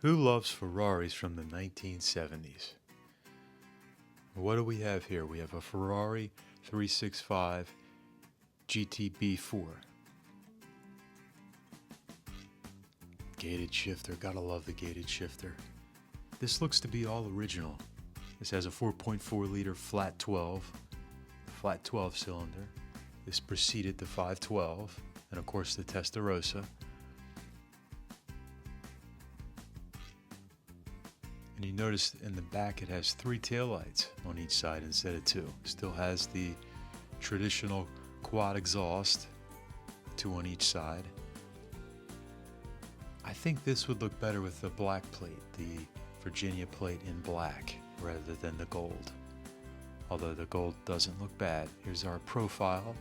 Who loves Ferraris from the 1970s? What do we have here? We have a Ferrari 365 GTB4. Gated shifter, gotta love the gated shifter. This looks to be all original. This has a 4.4 liter flat 12 cylinder. This preceded the 512, and of course the Testarossa. And you notice in the back it has 3 taillights on each side instead of 2. Still has the traditional quad exhaust, 2 on each side. I think this would look better with the black plate, the Virginia plate in black rather than the gold. Although the gold doesn't look bad. Here's our profile.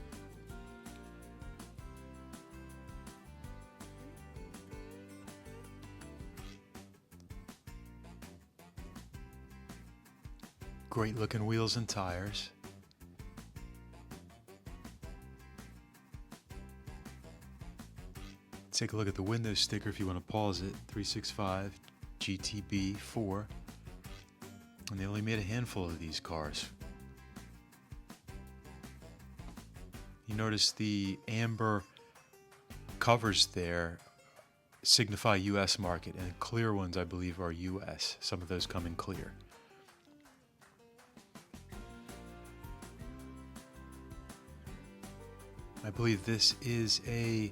Great looking wheels and tires. Take a look at the window sticker if you want to pause it. 365 GTB4. And they only made a handful of these cars. You notice the amber covers there signify US market, and clear ones I believe are US. Some of those come in clear. I believe this is a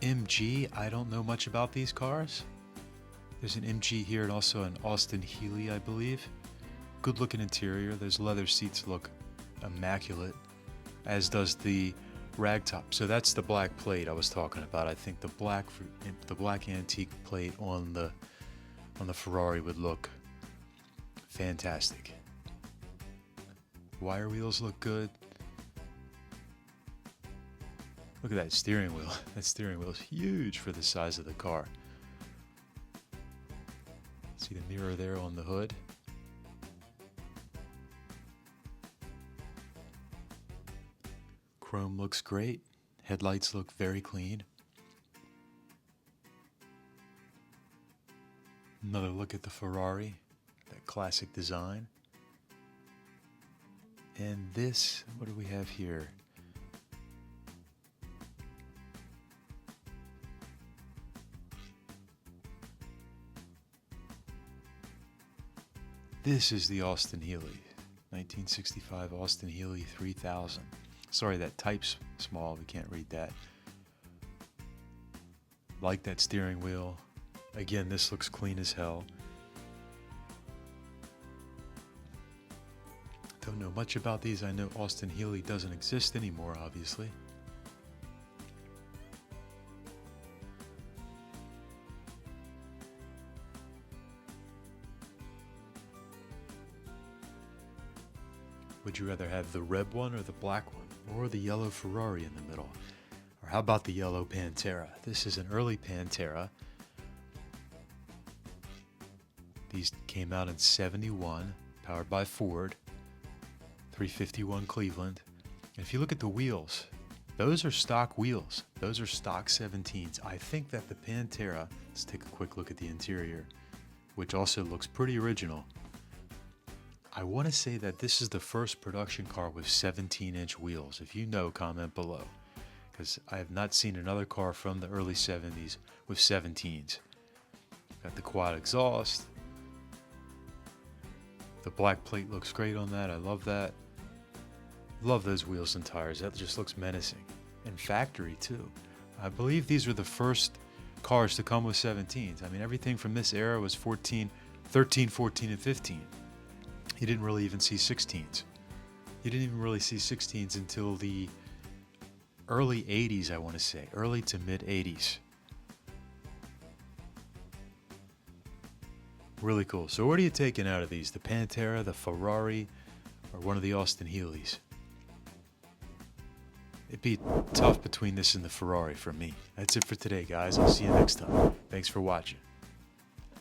MG. I don't know much about these cars. There's an MG here and also an Austin Healey, I believe. Good looking interior. Those leather seats look immaculate, as does the ragtop. So that's the black plate I was talking about. I think the black antique plate on the Ferrari would look fantastic. Wire wheels look good. Look at that steering wheel. That steering wheel is huge for the size of the car. See the mirror there on the hood? Chrome looks great. Headlights look very clean. Another look at the Ferrari, that classic design. And this, what do we have here? This is the Austin Healey, 1965 Austin Healey 3000. Sorry, that type's small, we can't read that. Like that steering wheel. Again, this looks clean as hell. Don't know much about these. I know Austin Healey doesn't exist anymore, obviously. Would you rather have the red one or the black one? Or the yellow Ferrari in the middle? Or how about the yellow Pantera? This is an early Pantera. These came out in '71, powered by Ford. 351 Cleveland. And if you look at the wheels, those are stock wheels. Those are stock 17s. I think that the Pantera, let's take a quick look at the interior, which also looks pretty original. I want to say that this is the first production car with 17-inch wheels. If you know, comment below, because I have not seen another car from the early 70s with 17s. Got the quad exhaust. The black plate looks great on that. I love that. Love those wheels and tires. That just looks menacing. And factory too. I believe these were the first cars to come with 17s. I mean, everything from this era was 13, 14, and 15. You didn't really even see 16s. You didn't even really see 16s until the early 80s, I want to say. Early to mid 80s. Really cool. So what are you taking out of these? The Pantera, the Ferrari, or one of the Austin Healeys? It'd be tough between this and the Ferrari for me. That's it for today, guys. I'll see you next time. Thanks for watching.